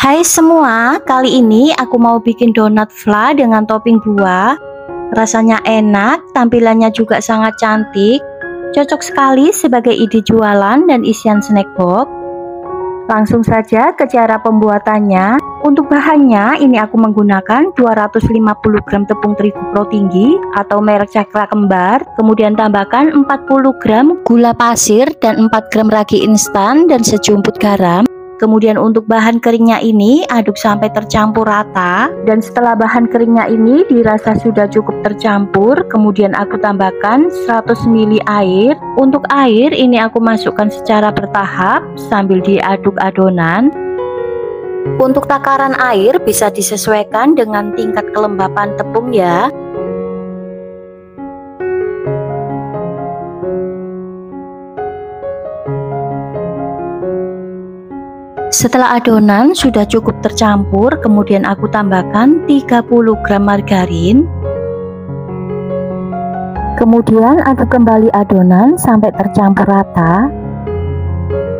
Hai semua, kali ini aku mau bikin donat fla dengan topping buah. Rasanya enak, tampilannya juga sangat cantik. Cocok sekali sebagai ide jualan dan isian snack box. Langsung saja ke cara pembuatannya. Untuk bahannya, ini aku menggunakan 250 gram tepung terigu pro tinggi atau merek Cakra Kembar. Kemudian tambahkan 40 gram gula pasir dan 4 gram ragi instan dan sejumput garam. Kemudian untuk bahan keringnya ini aduk sampai tercampur rata. Dan setelah bahan keringnya ini dirasa sudah cukup tercampur, kemudian aku tambahkan 100 ml air. Untuk air ini aku masukkan secara bertahap sambil diaduk adonan. Untuk takaran air bisa disesuaikan dengan tingkat kelembapan tepung ya. Setelah adonan sudah cukup tercampur, kemudian aku tambahkan 30 gram margarin. Kemudian aduk kembali adonan sampai tercampur rata.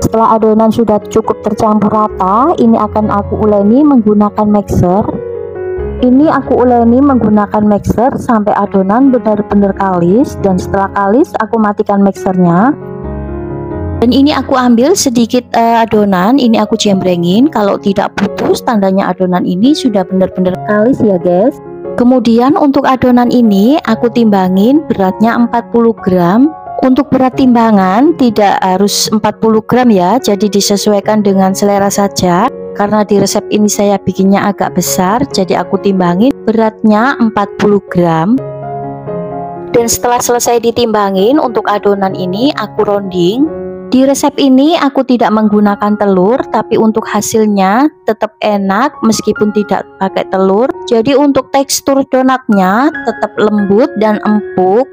Setelah adonan sudah cukup tercampur rata, ini akan aku uleni menggunakan mixer. Ini aku uleni menggunakan mixer sampai adonan benar-benar kalis, dan setelah kalis aku matikan mixernya. Dan ini aku ambil sedikit adonan, ini aku jembrengin. Kalau tidak putus tandanya adonan ini sudah benar-benar kalis ya guys. Kemudian untuk adonan ini aku timbangin beratnya 40 gram. Untuk berat timbangan tidak harus 40 gram ya, jadi disesuaikan dengan selera saja. Karena di resep ini saya bikinnya agak besar, jadi aku timbangin beratnya 40 gram. Dan setelah selesai ditimbangin, untuk adonan ini aku rounding. Di resep ini aku tidak menggunakan telur, tapi untuk hasilnya tetap enak meskipun tidak pakai telur. Jadi untuk tekstur donatnya tetap lembut dan empuk.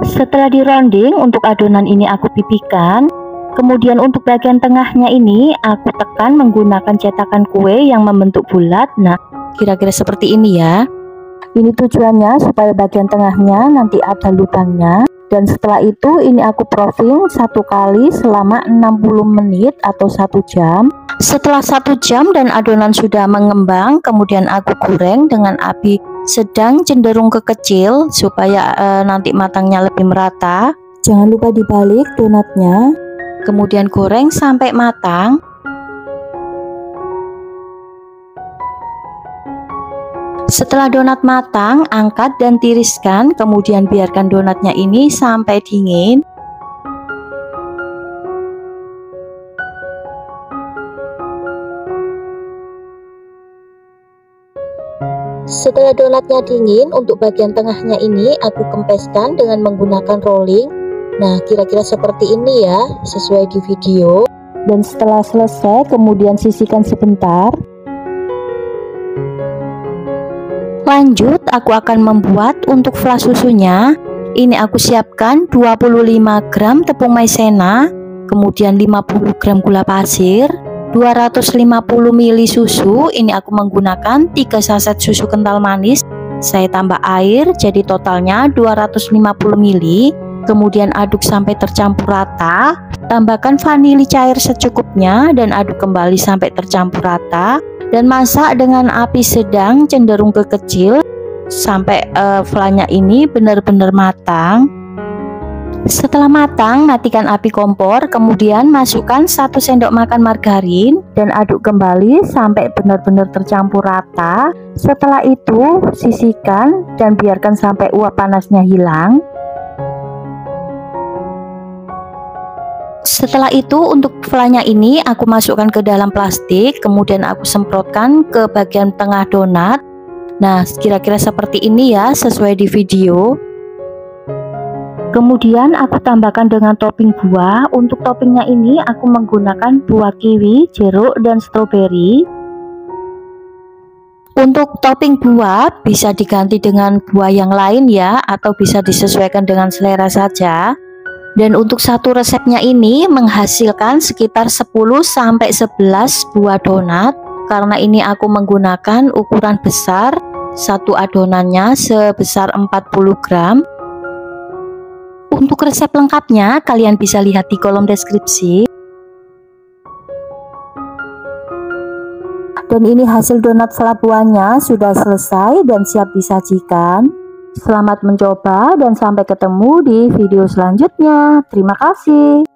Setelah di rounding, untuk adonan ini aku pipihkan. Kemudian untuk bagian tengahnya ini aku tekan menggunakan cetakan kue yang membentuk bulat. Nah, kira-kira seperti ini ya. Ini tujuannya supaya bagian tengahnya nanti ada lubangnya. Dan setelah itu ini aku proofing satu kali selama 60 menit atau 1 jam. Setelah 1 jam dan adonan sudah mengembang, kemudian aku goreng dengan api sedang cenderung ke kecil supaya nanti matangnya lebih merata. Jangan lupa dibalik donatnya. Kemudian goreng sampai matang. Setelah donat matang, angkat dan tiriskan, kemudian biarkan donatnya ini sampai dingin. Setelah donatnya dingin, untuk bagian tengahnya ini aku kempeskan dengan menggunakan rolling. Nah, kira-kira seperti ini ya, sesuai di video. Dan setelah selesai, kemudian sisihkan sebentar. Lanjut, aku akan membuat untuk fla susunya. Ini aku siapkan 25 gram tepung maizena, kemudian 50 gram gula pasir, 250 ml susu. Ini aku menggunakan 3 saset susu kental manis. Saya tambah air, jadi totalnya 250 ml. Kemudian aduk sampai tercampur rata. Tambahkan vanili cair secukupnya dan aduk kembali sampai tercampur rata. Dan masak dengan api sedang cenderung ke kecil sampai flanya ini benar-benar matang. Setelah matang, matikan api kompor, kemudian masukkan 1 sendok makan margarin dan aduk kembali sampai benar-benar tercampur rata. Setelah itu sisihkan dan biarkan sampai uap panasnya hilang. Setelah itu untuk flanya ini aku masukkan ke dalam plastik, kemudian aku semprotkan ke bagian tengah donat. Nah, kira-kira seperti ini ya, sesuai di video. Kemudian aku tambahkan dengan topping buah. Untuk toppingnya ini aku menggunakan buah kiwi, jeruk, dan stroberi. Untuk topping buah bisa diganti dengan buah yang lain ya, atau bisa disesuaikan dengan selera saja. Dan untuk satu resepnya ini menghasilkan sekitar 10-11 buah donat. Karena ini aku menggunakan ukuran besar, satu adonannya sebesar 40 gram. Untuk resep lengkapnya kalian bisa lihat di kolom deskripsi. Dan ini hasil donat flabuannya sudah selesai dan siap disajikan. Selamat mencoba dan sampai ketemu di video selanjutnya. Terima kasih.